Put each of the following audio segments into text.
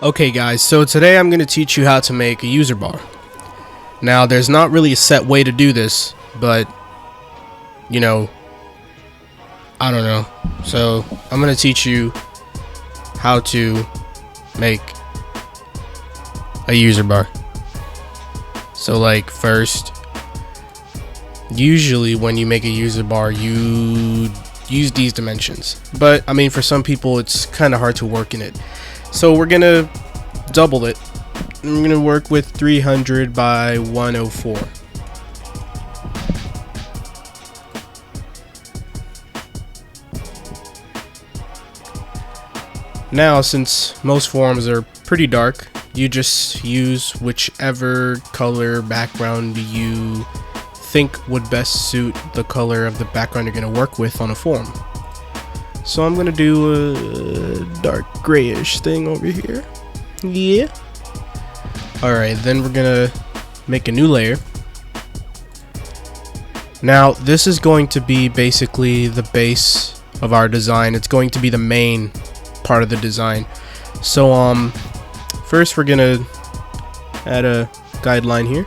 Okay guys, so today I'm going to teach you how to make a user bar. Now there's not really a set way to do this, but you know, I don't know. So I'm going to teach you how to make a user bar. So like first, usually when you make a user bar you use these dimensions, but I mean for some people it's kind of hard to work in it. So we're gonna double it. I'm gonna work with 300 by 104. Now, since most forms are pretty dark, you just use whichever color background you think would best suit the color of the background you're gonna work with on a form. So I'm gonna do a dark grayish thing over here. Yeah. Alright, then we're gonna make a new layer. Now this is going to be basically the base of our design. It's going to be the main part of the design. So first we're gonna add a guideline here,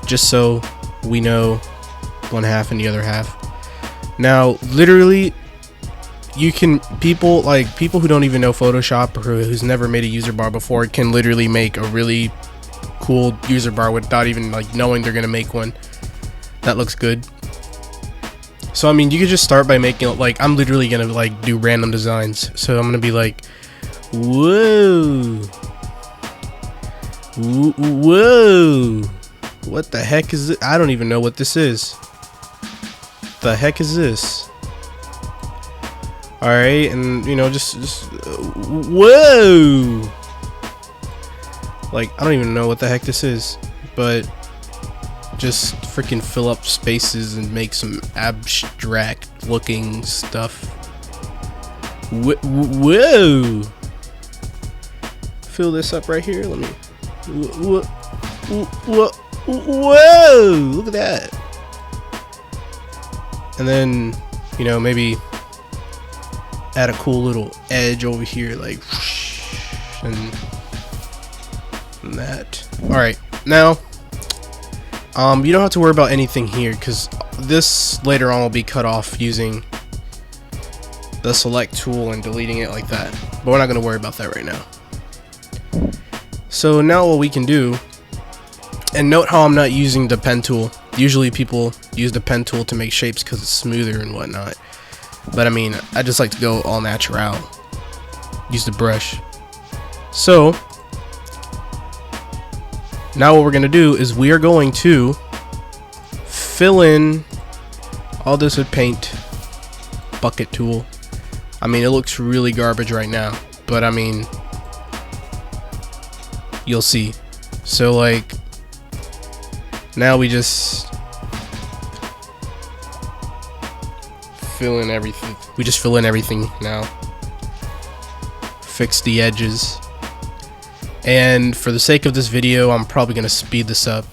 just so we know one half and the other half. Now literally people who don't even know Photoshop or who's never made a user bar before can literally make a really cool user bar without even like knowing they're gonna make one that looks good. So I mean, you could just start by making it like, I'm literally gonna like do random designs. So I'm gonna be like, whoa, whoa, what the heck is this? I don't even know what this is. The heck is this? Alright, and you know, just whoa, like I don't even know what the heck this is, but just freaking fill up spaces and make some abstract looking stuff. Whoa, fill this up right here. Let me whoa, look at that. And then, you know, maybe add a cool little edge over here, like and that. Alright, now you don't have to worry about anything here, because this later on will be cut off using the select tool and deleting it like that, but we're not going to worry about that right now. So now what we can do, and note how I'm not using the pen tool. Usually people use the pen tool to make shapes because it's smoother and whatnot, but I mean, I just like to go all natural. Use the brush. So now what we're going to do is we are going to fill in all this with paint bucket tool. I mean, it looks really garbage right now, but I mean, you'll see. So like, now we just fill in everything. We just fill in everything now. Fix the edges. And for the sake of this video, I'm probably going to speed this up.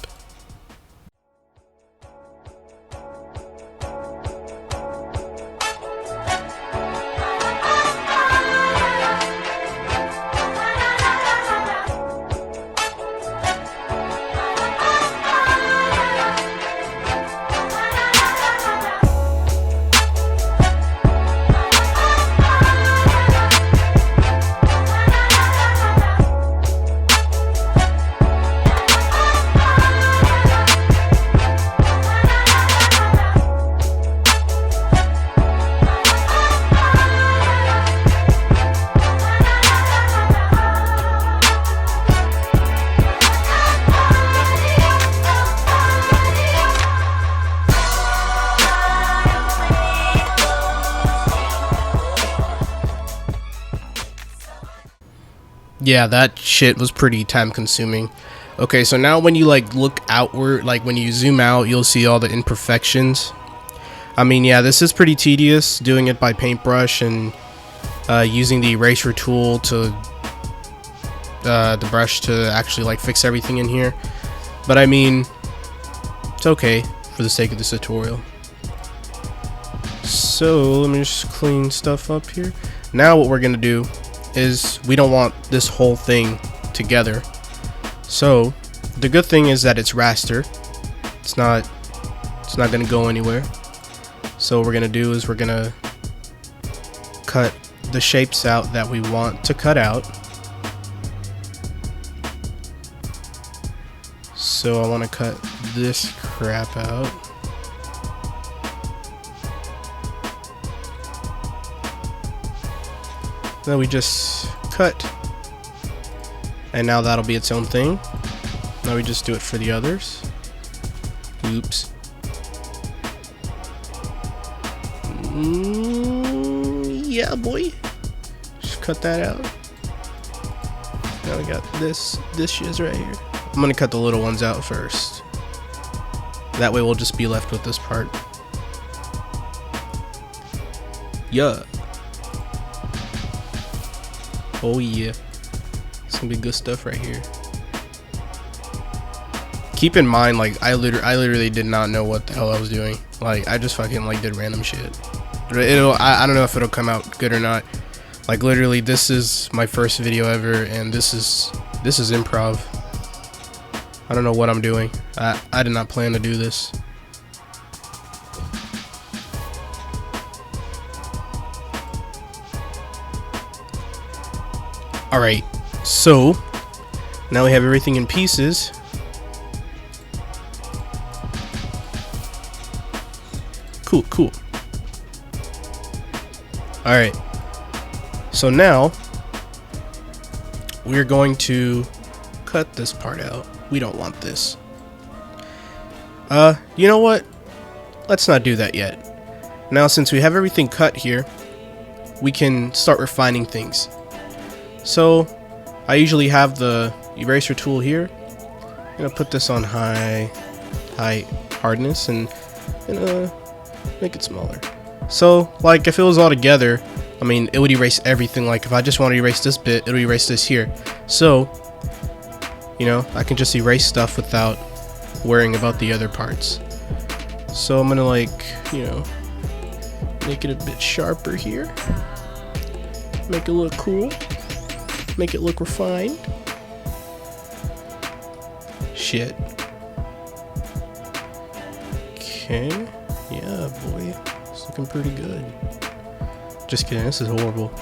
Yeah, that shit was pretty time consuming. Okay, so now when you like look outward, like when you zoom out, you'll see all the imperfections. I mean, yeah, this is pretty tedious doing it by paintbrush and using the eraser tool to the brush to actually like fix everything in here. But I mean, it's okay for the sake of this tutorial. So let me just clean stuff up here. Now what we're gonna do is we don't want this whole thing together. So the good thing is that it's raster. It's not gonna go anywhere. So what we're gonna do is we're gonna cut the shapes out that we want to cut out. So I want to cut this crap out. Then we just cut, and now that'll be its own thing. Now we just do it for the others. Oops. Yeah, boy. Just cut that out. Now we got this shiz right here. I'm gonna cut the little ones out first. That way we'll just be left with this part. Yeah. Oh yeah. It's gonna be good stuff right here. Keep in mind, like, I literally did not know what the hell I was doing. Like, I just fucking like did random shit. I don't know if it'll come out good or not. Like, literally, this is my first video ever, and this is improv. I don't know what I'm doing. I did not plan to do this. Alright, so now we have everything in pieces. Cool. Alright, so now we're going to cut this part out. We don't want this. You know what? Let's not do that yet. Now, since we have everything cut here, we can start refining things. So I usually have the eraser tool here. I'm gonna put this on high hardness and make it smaller. So, like, if it was all together, I mean, it would erase everything. Like, if I just want to erase this bit, it'll erase this here. So, you know, I can just erase stuff without worrying about the other parts. So I'm gonna, like, you know, make it a bit sharper here. Make it look cool. Make it look refined. Shit. Okay. Yeah, boy. It's looking pretty good. Just kidding, this is horrible.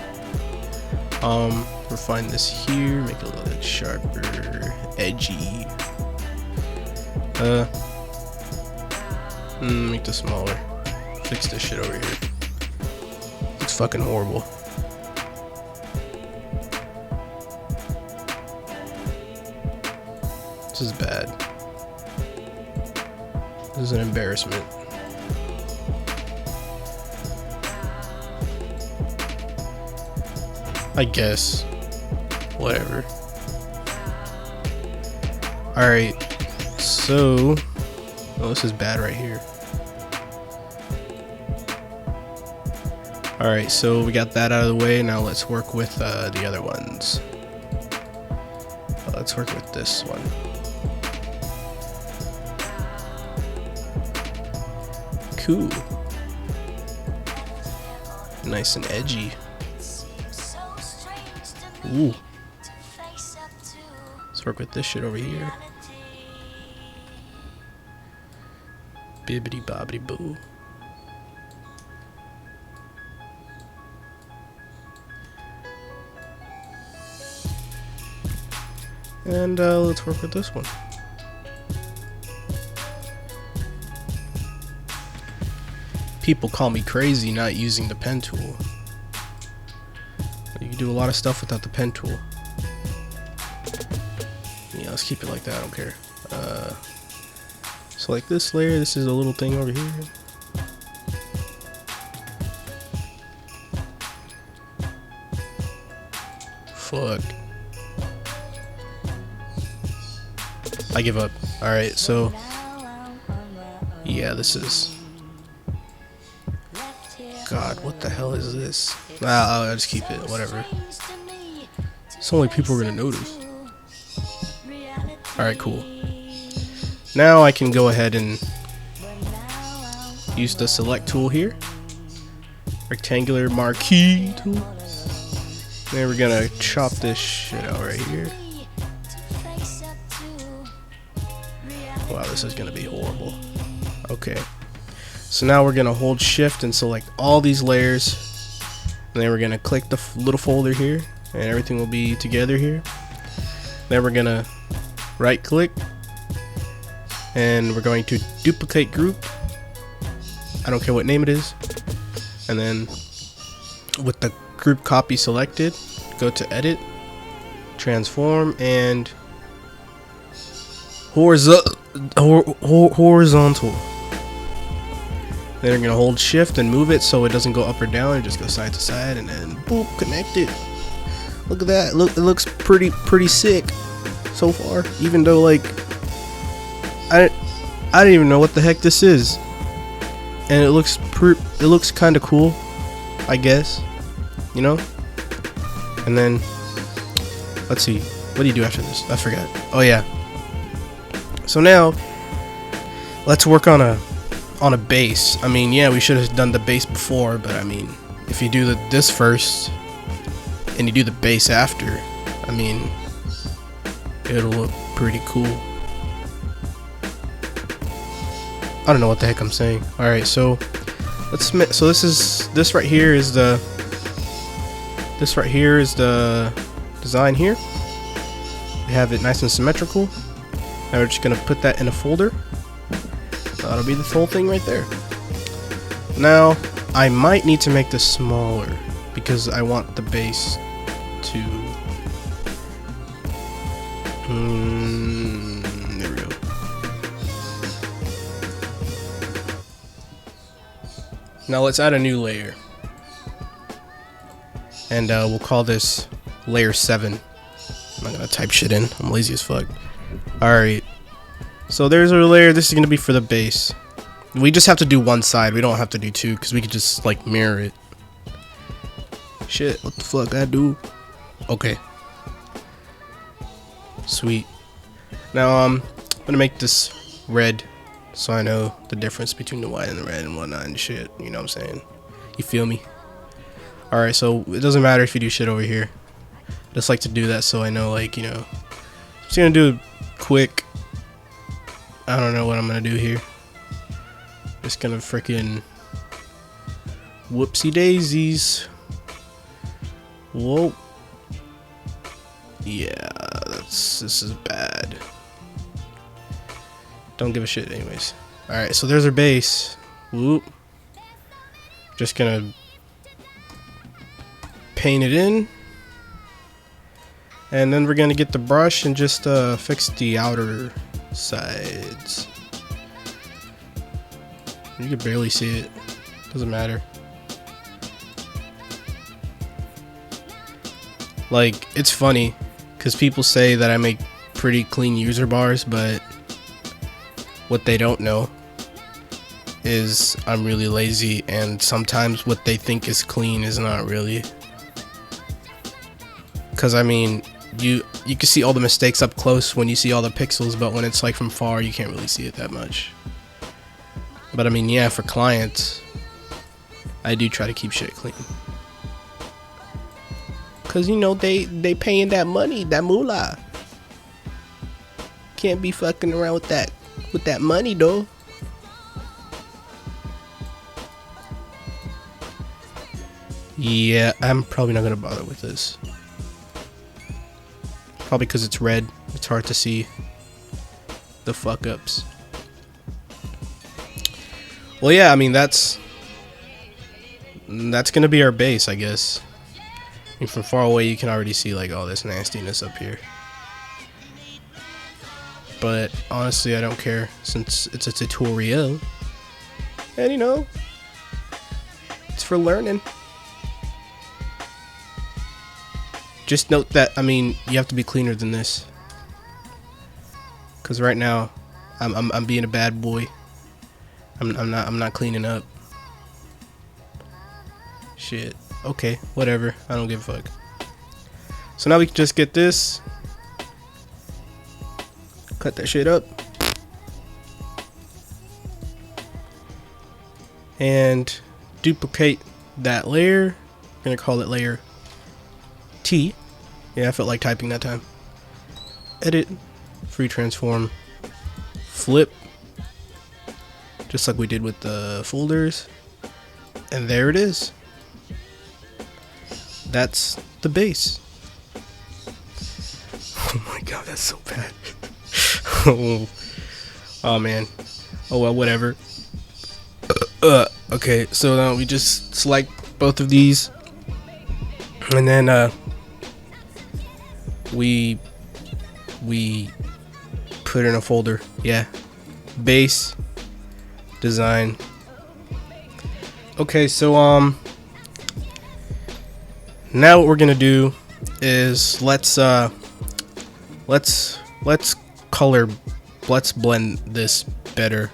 Refine this here, make it a little bit sharper, edgy. Make this smaller. Fix this shit over here. Looks fucking horrible. This is bad. This is an embarrassment. I guess. Whatever. Alright. So. Oh, this is bad right here. Alright, so we got that out of the way. Now let's work with the other ones. Let's work with this one. Cool. Nice and edgy. Ooh. Let's work with this shit over here. Bibbidi bobbidi boo. And let's work with this one. People call me crazy not using the pen tool. You can do a lot of stuff without the pen tool. Yeah, let's keep it like that, I don't care. So like this layer, this is a little thing over here. Fuck. I give up. Alright, so yeah, this is, God, what the hell is this? I'll just keep it, whatever. It's only people are gonna notice. Alright, cool. Now I can go ahead and use the select tool here. Rectangular marquee tool. Then we're gonna chop this shit out right here. Wow, this is gonna be horrible. Okay. So now we're gonna hold shift and select all these layers. And then we're gonna click the little folder here and everything will be together here. Then we're gonna right click and we're going to duplicate group. I don't care what name it is. And then with the group copy selected, go to edit, transform, and horizontal. Then you're gonna hold shift and move it so it doesn't go up or down. It just goes side to side, and then boop, connect it. Look at that. Look, it looks pretty sick so far. Even though like I don't even know what the heck this is, and it looks kind of cool, I guess. You know. And then let's see. What do you do after this? I forgot. Oh yeah. So now let's work on a base. I mean, yeah, we should have done the base before, but I mean, if you do this first and you do the base after, I mean, it'll look pretty cool. I don't know what the heck I'm saying. All right, so this right here is the design here. We have it nice and symmetrical. Now we're just gonna put that in a folder. That'll be the whole thing right there. Now I might need to make this smaller because I want the base to there we go. Now let's add a new layer, and we'll call this layer 7. I'm not gonna type shit in, I'm lazy as fuck. Alright, so there's our layer. This is gonna be for the base. We just have to do one side, we don't have to do two, because we could just like mirror it. Shit, what the fuck I do? Okay, sweet. Now I'm gonna make this red so I know the difference between the white and the red and whatnot and shit, you know what I'm saying? You feel me? Alright, so it doesn't matter if you do shit over here. I just like to do that so I know, like, you know. I'm just gonna do it quick. I don't know what I'm gonna do here. Just gonna freaking whoopsie daisies. Whoa. Yeah, this is bad. Don't give a shit anyways. Alright, so there's our base. Whoop. Just gonna paint it in. And then we're gonna get the brush and just fix the outer sides. You can barely see it. Doesn't matter. Like, it's funny because people say that I make pretty clean user bars, but what they don't know is I'm really lazy, and sometimes what they think is clean is not really. Because I mean, you can see all the mistakes up close when you see all the pixels, but when it's like from far, you can't really see it that much. But I mean, yeah, for clients, I do try to keep shit clean. Cause you know they paying that money, that moolah. Can't be fucking around with that money though. Yeah, I'm probably not gonna bother with this. Probably because it's red, it's hard to see the fuck ups. Well, yeah, I mean that's gonna be our base, I guess. I mean, from far away you can already see like all this nastiness up here. But honestly, I don't care since it's a tutorial, and you know, it's for learning. Just note that, I mean, you have to be cleaner than this, cause right now I'm being a bad boy. I'm not cleaning up. Shit. Okay, whatever. I don't give a fuck. So now we can just get this. Cut that shit up. And duplicate that layer. I'm gonna call it layer T. Yeah, I felt like typing that time. Edit, free transform, flip, just like we did with the folders. And there it is. That's the base. Oh my god, that's so bad. Oh man. Oh well, whatever. Okay, so now we just select both of these, and then we put it in a folder. Yeah, base design. Okay, so now what we're gonna do is let's blend this better.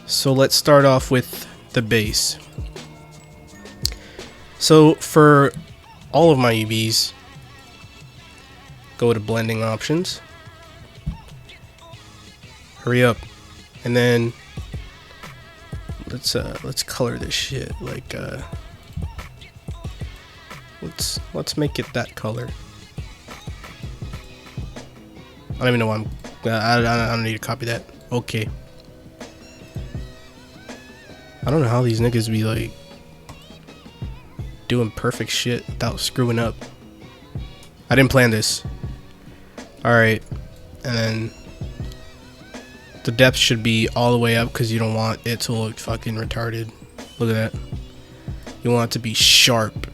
So let's start off with the base. So for all of my UVs, go to blending options. Hurry up, and then let's color this shit like let's make it that color. I don't even know why I don't need to copy that. Okay. I don't know how these niggas be like doing perfect shit without screwing up. I didn't plan this. Alright, and then the depth should be all the way up because you don't want it to look fucking retarded. Look at that. You want it to be sharp.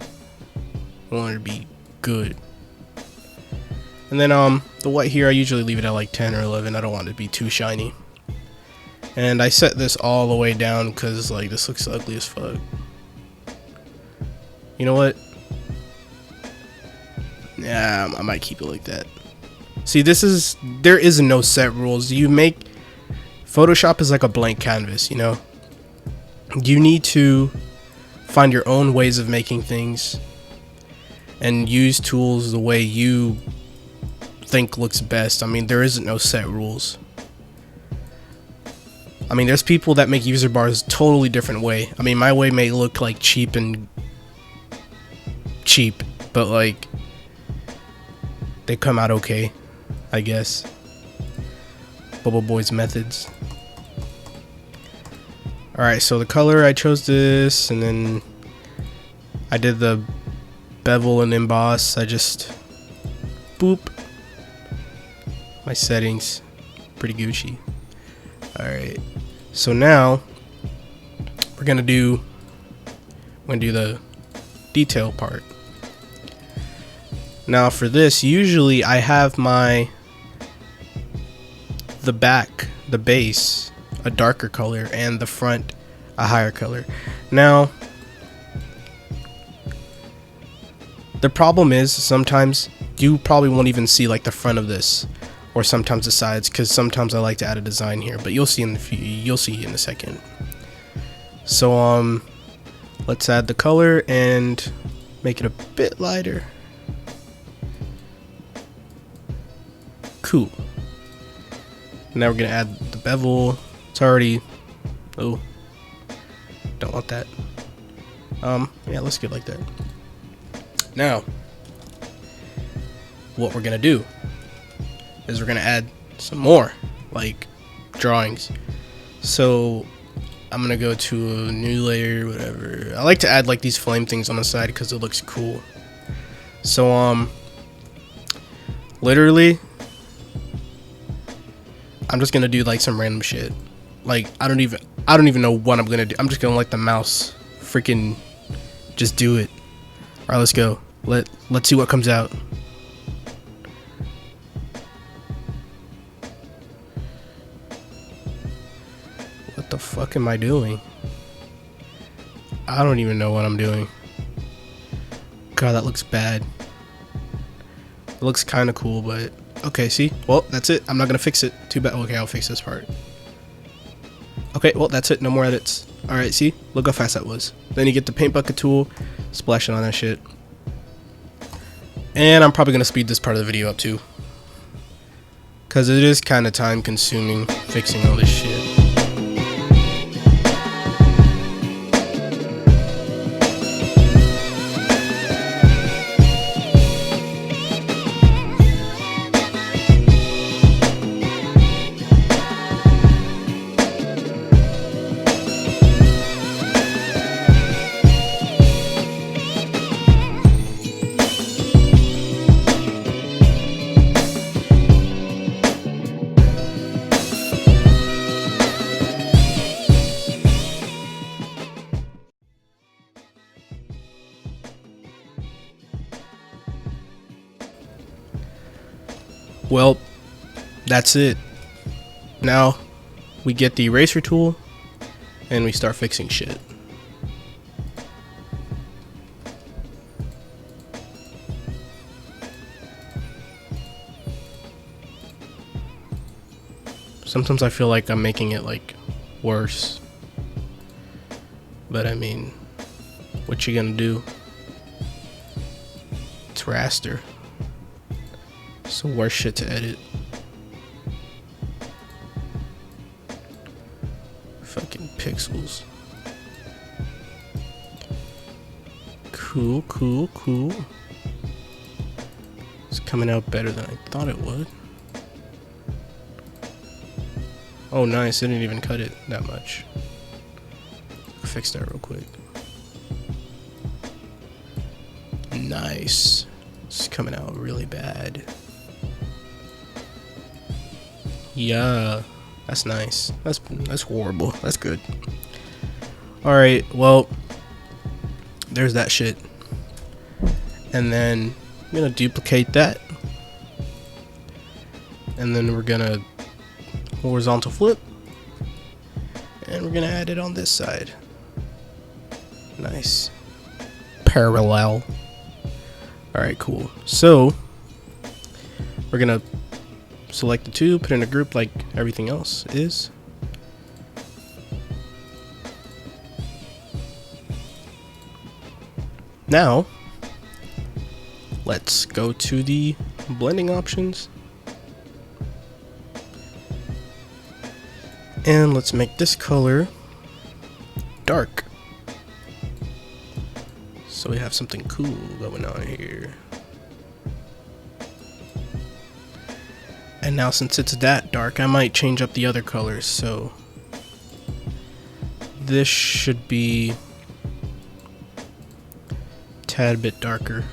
You want it to be good. And then the white here, I usually leave it at like 10 or 11. I don't want it to be too shiny. And I set this all the way down because like this looks ugly as fuck. You know what? Yeah, I might keep it like that. See, there is no set rules. Photoshop is like a blank canvas, you know? You need to find your own ways of making things and use tools the way you think looks best. I mean, there isn't no set rules. I mean, there's people that make user bars totally different way. I mean, my way may look like cheap, but like they come out okay, I guess. BubbleBoy's methods. Alright, so the color, I chose this, and then I did the bevel and emboss. I just boop my settings, pretty Gucci. Alright, so now we're gonna do the detail part. Now for this, usually I have the base a darker color and the front a higher color. Now the problem is sometimes you probably won't even see like the front of this, or sometimes the sides, because sometimes I like to add a design here, but you'll see in a second. So let's add the color and make it a bit lighter. Cool. Now we're gonna add the bevel. It's already, oh, don't want that. Yeah, let's get like that. Now what we're gonna do is we're gonna add some more like drawings. So I'm gonna go to a new layer, whatever. I like to add like these flame things on the side because it looks cool. So literally I'm just gonna do like some random shit. Like I don't even know what I'm gonna do. I'm just gonna let the mouse freaking just do it. Alright, let's go. Let's see what comes out. What the fuck am I doing? I don't even know what I'm doing. God, that looks bad. It looks kind of cool, but okay, see? Well, that's it. I'm not gonna fix it. Too bad. Okay, I'll fix this part. Okay, well, that's it. No more edits. Alright, see? Look how fast that was. Then you get the paint bucket tool, splash it on that shit. And I'm probably gonna speed this part of the video up too, because it is kind of time consuming fixing all this shit. Well, that's it. Now we get the eraser tool and we start fixing shit. Sometimes I feel like I'm making it like worse, but I mean, what you gonna do? It's raster. It's the worst shit to edit. Fucking pixels. Cool, cool, cool. It's coming out better than I thought it would. Oh nice, it didn't even cut it that much. I'll fix that real quick. Nice. It's coming out really bad. Yeah, that's nice. That's horrible. That's good. Alright, well, there's that shit. And then I'm gonna duplicate that. And then we're gonna horizontal flip. And we're gonna add it on this side. Nice. Parallel. Alright, cool. So we're gonna select the two, put it in a group like everything else is. Now let's go to the blending options and let's make this color dark so we have something cool going on here. And now since it's that dark, I might change up the other colors. So this should be a tad bit darker.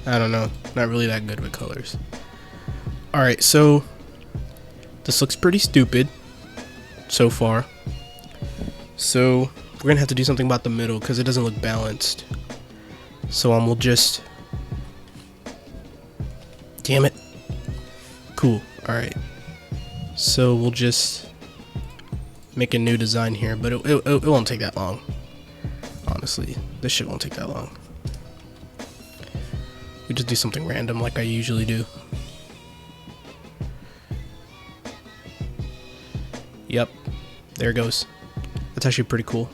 I don't know, not really that good with colors. Alright, so this looks pretty stupid so far. So we're gonna have to do something about the middle because it doesn't look balanced. So we'll just, damn it. Cool. Alright. So we'll just make a new design here, but it won't take that long. Honestly, this shit won't take that long. We just do something random like I usually do. Yep. There it goes. That's actually pretty cool.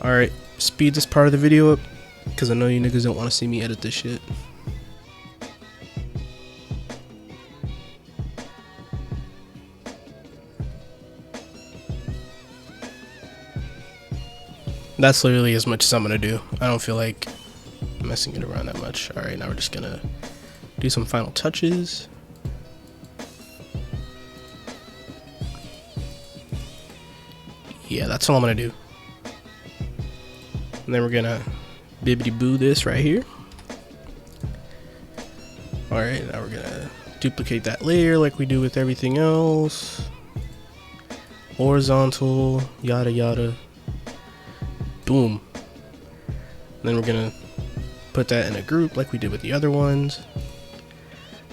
Alright. Speed this part of the video up because I know you niggas don't want to see me edit this shit. That's literally as much as I'm gonna do. I don't feel like messing it around that much. Alright, now we're just gonna do some final touches. Yeah, that's all I'm gonna do. And then we're gonna bibbity boo this right here. Alright, now we're gonna duplicate that layer like we do with everything else. Horizontal, yada yada. Boom. And then we're gonna put that in a group like we did with the other ones.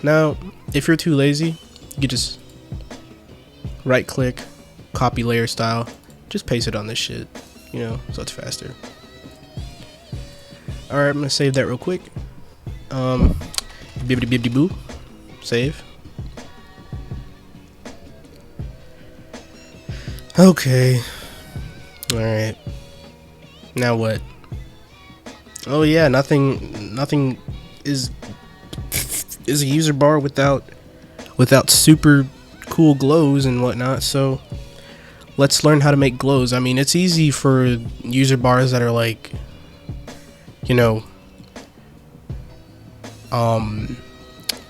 Now, if you're too lazy, you could just right click, copy layer style, just paste it on this shit, you know, so it's faster. Alright, I'm gonna save that real quick. Bibbidi bibbidi boo. Save. Okay. Alright. Now what? Oh yeah, nothing is a user bar without super cool glows and whatnot, so let's learn how to make glows. I mean, it's easy for user bars that are like, you know,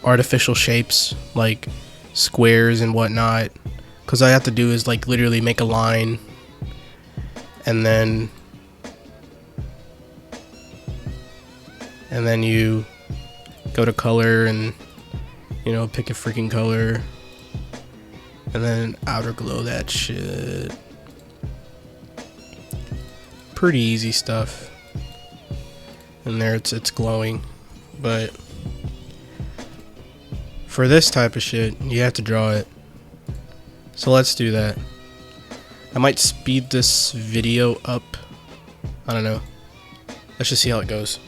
artificial shapes like squares and whatnot, because all I have to do is like literally make a line and then you go to color and, you know, pick a freaking color and then outer glow that shit. Pretty easy stuff. and there it's glowing. But for this type of shit, you have to draw it. So let's do that. I might speed this video up. I don't know. Let's just see how it goes.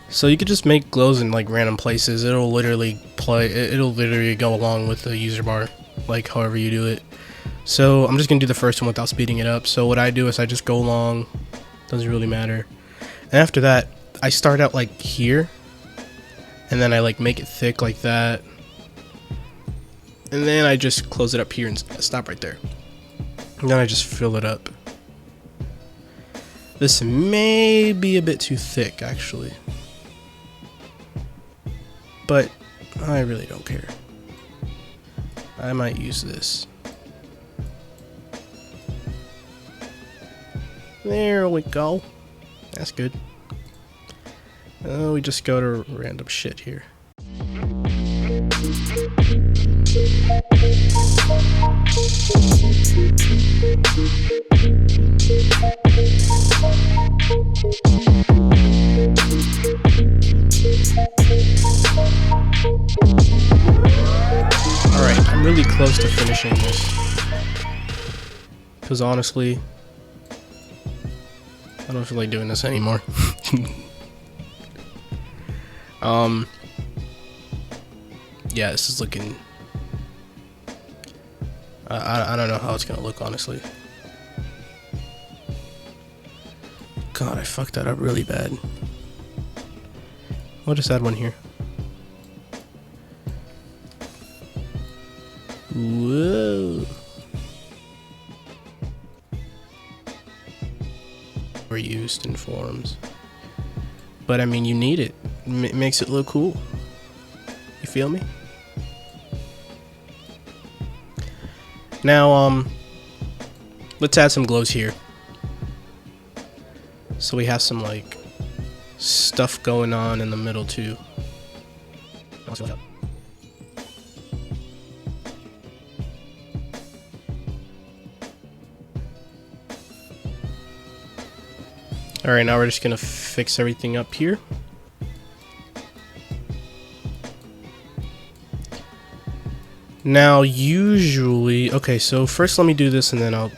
So you could just make glows in like random places. It'll literally go along with the user bar, like however you do it. So I'm just gonna do the first one without speeding it up. So what I do is I just go along, doesn't really matter. And after that, I start out like here, and then I like make it thick like that, and then I just close it up here and stop right there. And then I just fill it up. This may be a bit too thick actually, but I really don't care. I might use this. There we go. That's good. We just go to random shit here. Alright, I'm really close to finishing this. Because honestly, I don't feel like doing this anymore. Yeah, this is looking... I don't know how it's gonna look, honestly. God, I fucked that up really bad. I'll just add one here. Whoa. Were used in forums. But I mean, you need it. It makes it look cool. You feel me? Now, let's add some glows here. So we have some like stuff going on in the middle too. Alright, now we're just gonna fix everything up here. Now, usually... Okay, so first let me do this and then I'll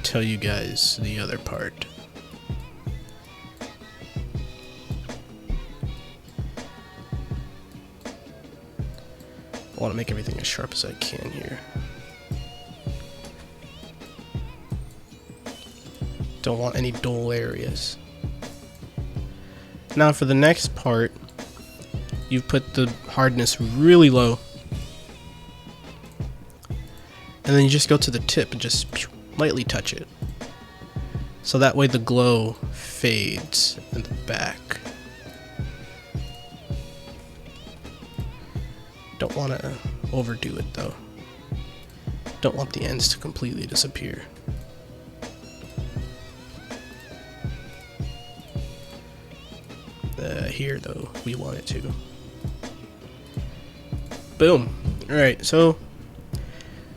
tell you guys the other part. I want to make everything as sharp as I can here. Don't want any dull areas. Now for the next part, you put the hardness really low. And then you just go to the tip and just lightly touch it. So that way the glow fades in the back. Don't want to overdo it though. Don't want the ends to completely disappear. Here though, we want it to. Boom. Alright, so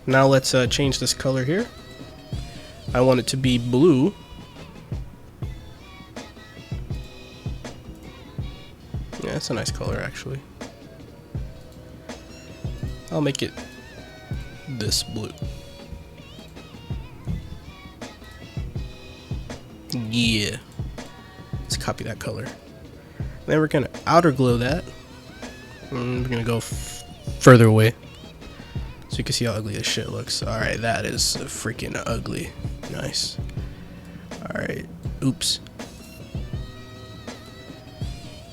now let's change this color here. I want it to be blue. Yeah, that's a nice color actually. I'll make it this blue. Yeah. Let's copy that color. Then we're gonna outer glow that. And we're gonna go further away. So you can see how ugly this shit looks. Alright, that is freaking ugly. Nice. Alright. Oops.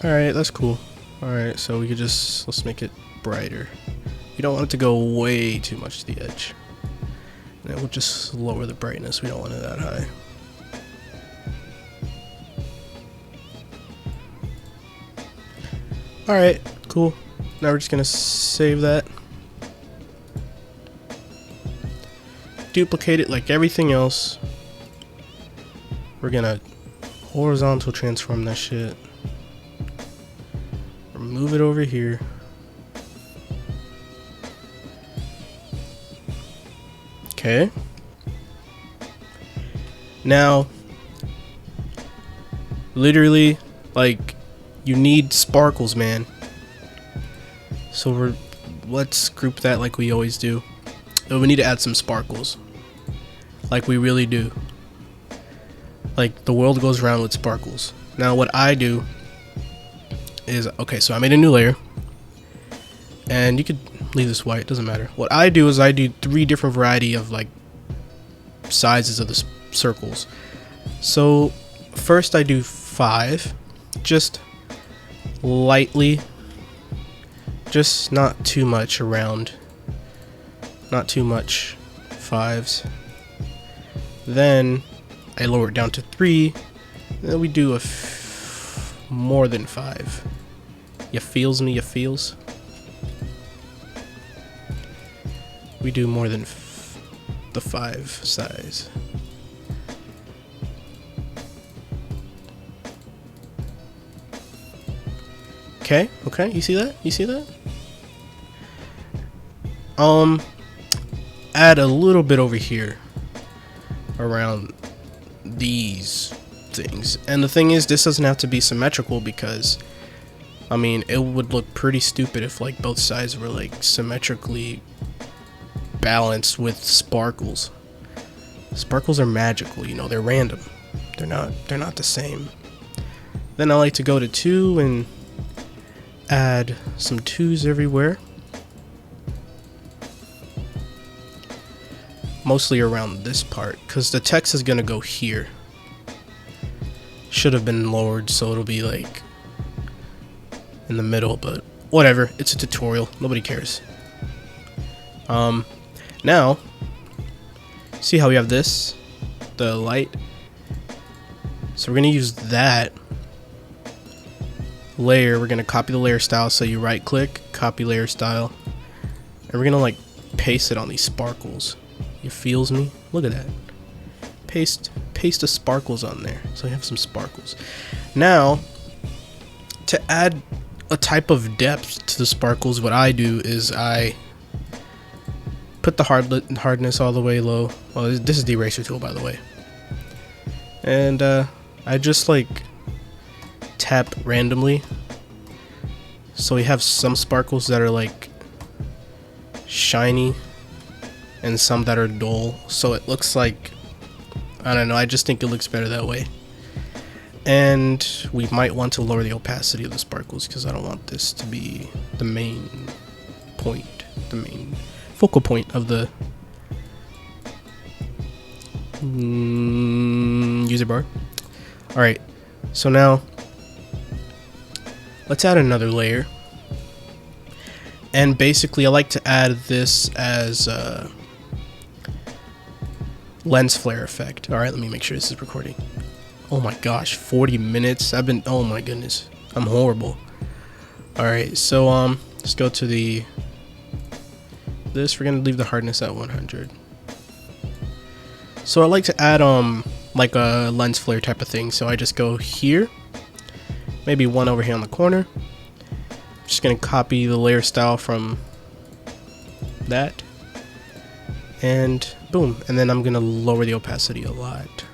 Alright, that's cool. Alright, so we could just, let's make it brighter. We don't want it to go way too much to the edge. And then we'll just lower the brightness. We don't want it that high. Alright, cool. Now we're just gonna save that. Duplicate it like everything else. We're gonna horizontal transform that shit. Move it over here. Okay. Literally, like, you need sparkles, man. So let's group that like we always do. Oh, we need to add some sparkles. Like we really do. Like the world goes around with sparkles. Now what I do is, okay, so I made a new layer. And you could leave this white, doesn't matter. What I do is I do 3 different variety of like sizes of the circles. So first I do 5, just lightly, just not too much around, not too much 5s. Then I lower it down to 3. Then we do more than 5. You feels me? You feels? We do more than the 5 size. Okay, okay, you see that? You see that? Add a little bit over here around these things. And the thing is, this doesn't have to be symmetrical because, I mean, it would look pretty stupid if like both sides were like symmetrically balanced with sparkles. Sparkles are magical, you know, they're random. They're not the same. Then I like to go to 2 and add some 2s everywhere. Mostly around this part, because the text is gonna go here. Should have been lowered so it'll be like in the middle, but whatever, it's a tutorial, nobody cares. Now, see how we have this, the light? So we're gonna use that layer, we're gonna copy the layer style, so you right click, copy layer style, and we're gonna like paste it on these sparkles. You feels me? Look at that. Paste the sparkles on there, so you have some sparkles. Now, to add a type of depth to the sparkles, what I do is I put the hardness all the way low. Well, this is the eraser tool, by the way. And I just like tap randomly. So we have some sparkles that are like shiny and some that are dull. So it looks like, I don't know, I just think it looks better that way. And we might want to lower the opacity of the sparkles because I don't want this to be the main point, the main focal point of the user bar. Alright, so now let's add another layer. And basically I like to add this as a lens flare effect. Alright, let me make sure this is recording. Oh my gosh, 40 minutes. Oh my goodness, I'm horrible. Alright, so let's go to we're gonna leave the hardness at 100. So I like to add like a lens flare type of thing. So I just go here, maybe one over here on the corner. Just gonna copy the layer style from that, and boom, and then I'm gonna lower the opacity a lot.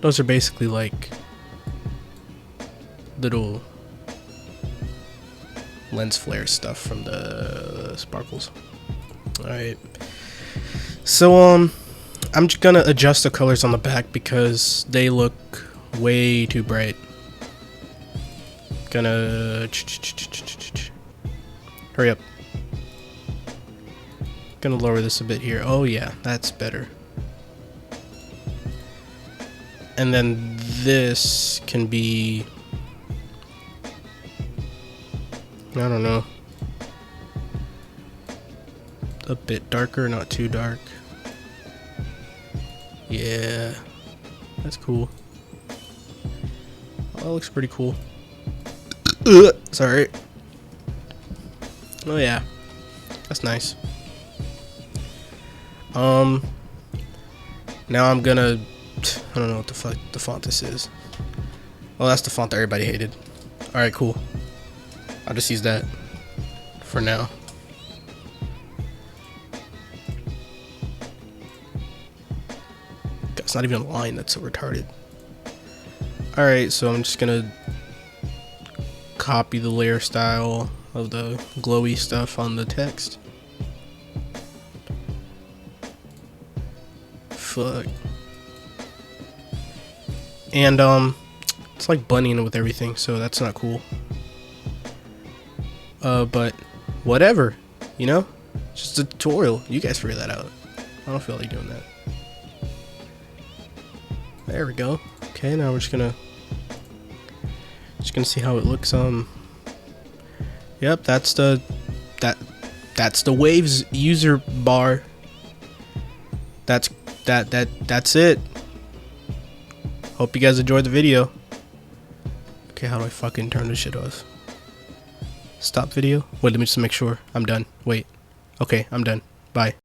Those are basically like little lens flare stuff from the sparkles. Alright, so I'm just gonna adjust the colors on the back because they look way too bright. Gonna hurry up. Gonna lower this a bit here. Oh yeah, that's better. And then this can be, I don't know, a bit darker, not too dark. Yeah, that's cool. Oh, that looks pretty cool. Sorry. Oh yeah, that's nice. Now I'm gonna, I don't know what the fuck the font this is. Oh, that's the font that everybody hated. Alright, cool. I'll just use that for now. It's not even a line, that's so retarded. Alright, so I'm just gonna copy the layer style of the glowy stuff on the text. Fuck. And it's like blending with everything, so that's not cool. But whatever, you know? Just a tutorial. You guys figure that out. I don't feel like doing that. There we go. Okay, now we're just gonna see how it looks. Yep, that's the waves user bar. That's it. Hope you guys enjoyed the video. Okay, how do I fucking turn this shit off? Stop video? Wait, let me just make sure I'm done. Wait. Okay, I'm done. Bye.